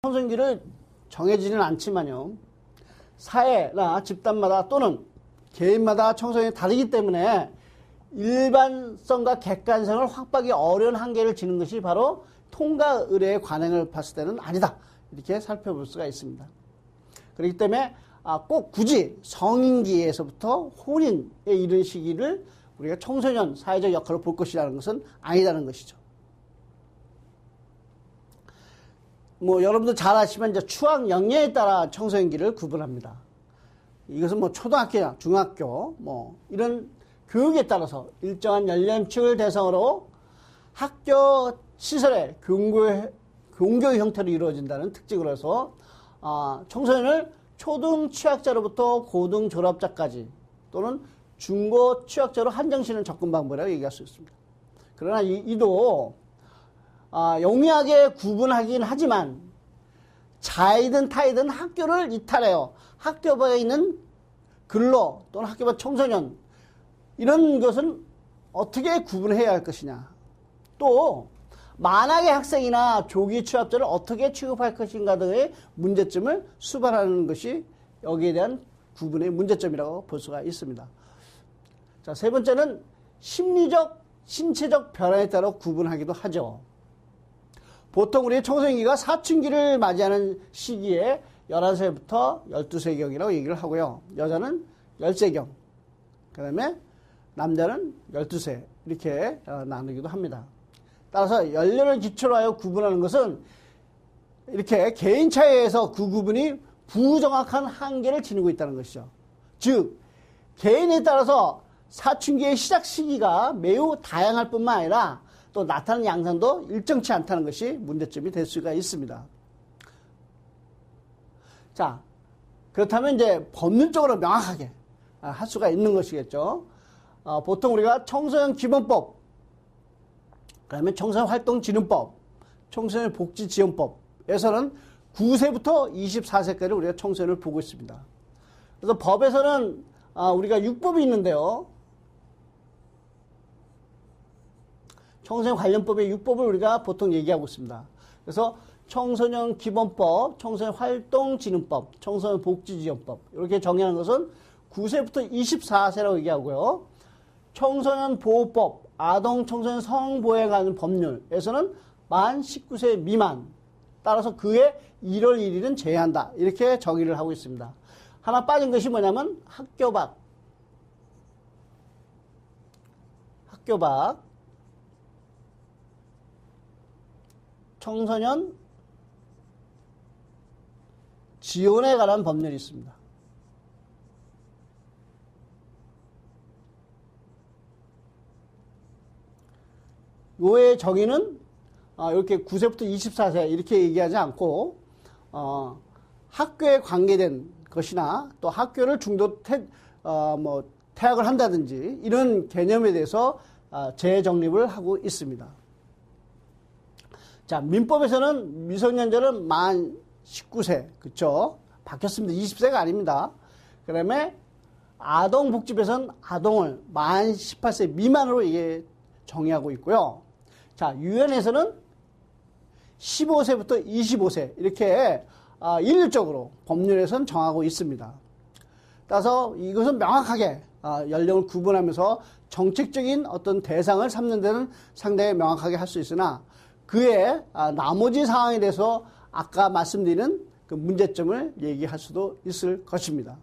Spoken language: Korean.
청소년기를 정해지는 않지만요. 사회나 집단마다 또는 개인마다 청소년이 다르기 때문에 일반성과 객관성을 확보하기 어려운 한계를 지는 것이 바로 통과 의례의 관행을 봤을 때는 아니다. 이렇게 살펴볼 수가 있습니다. 그렇기 때문에 꼭 굳이 성인기에서부터 혼인에 이른 시기를 우리가 청소년 사회적 역할로 볼 것이라는 것은 아니다는 것이죠. 뭐 여러분들 잘 아시면 이제 추악 역량에 따라 청소년기를 구분합니다. 이것은 뭐 초등학교나 중학교 뭐 이런 교육에 따라서 일정한 연령층을 대상으로 학교 시설의 공교육 형태로 이루어진다는 특징으로 해서 청소년을 초등 취학자로부터 고등 졸업자까지 또는 중고 취학자로 한정시는 접근 방법이라고 얘기할 수 있습니다. 그러나 이도 용이하게 구분하긴 하지만 자이든 타이든 학교를 이탈해요. 학교 밖에 있는 근로 또는 학교 밖 청소년 이런 것은 어떻게 구분해야 할 것이냐. 또 만학의 학생이나 조기 취업자를 어떻게 취급할 것인가 등의 문제점을 수반하는 것이 여기에 대한 구분의 문제점이라고 볼 수가 있습니다. 자, 세 번째는 심리적, 신체적 변화에 따라 구분하기도 하죠. 보통 우리 청소년기가 사춘기를 맞이하는 시기에 11세부터 12세경이라고 얘기를 하고요. 여자는 10세경, 그 다음에 남자는 12세 이렇게 나누기도 합니다. 따라서 연령을 기초로 하여 구분하는 것은 이렇게 개인 차이에 의해서 그 구분이 부정확한 한계를 지니고 있다는 것이죠. 즉 개인에 따라서 사춘기의 시작 시기가 매우 다양할 뿐만 아니라 또 나타나는 양상도 일정치 않다는 것이 문제점이 될 수가 있습니다. 자, 그렇다면 이제 법률적으로 명확하게 할 수가 있는 것이겠죠. 보통 우리가 청소년 기본법, 그다음에 청소년 활동진흥법, 청소년 복지지원법에서는 9세부터 24세까지 우리가 청소년을 보고 있습니다. 그래서 법에서는 우리가 6법이 있는데요. 청소년 관련법의 6법을 우리가 보통 얘기하고 있습니다. 그래서 청소년 기본법, 청소년 활동진흥법, 청소년 복지지원법 이렇게 정의하는 것은 9세부터 24세라고 얘기하고요. 청소년 보호법, 아동 청소년 성보호에 관한 법률에서는 만 19세 미만, 따라서 그의 1월 1일은 제외한다. 이렇게 정의를 하고 있습니다. 하나 빠진 것이 뭐냐면 학교 밖 청소년 지원에 관한 법률이 있습니다. 요의 정의는 이렇게 9세부터 24세 이렇게 얘기하지 않고 학교에 관계된 것이나 또 학교를 중도 퇴학을 한다든지 이런 개념에 대해서 재정립을 하고 있습니다. 자, 민법에서는 미성년자는 만 19세, 그쵸? 바뀌었습니다. 20세가 아닙니다. 그 다음에 아동복지법에서는 아동을 만 18세 미만으로 이게 정의하고 있고요. 자, 유엔에서는 15세부터 25세 이렇게 일률적으로 법률에서는 정하고 있습니다. 따라서 이것은 명확하게 연령을 구분하면서 정책적인 어떤 대상을 삼는 데는 상당히 명확하게 할 수 있으나 그의 나머지 상황에 대해서 아까 말씀드린 그 문제점을 얘기할 수도 있을 것입니다.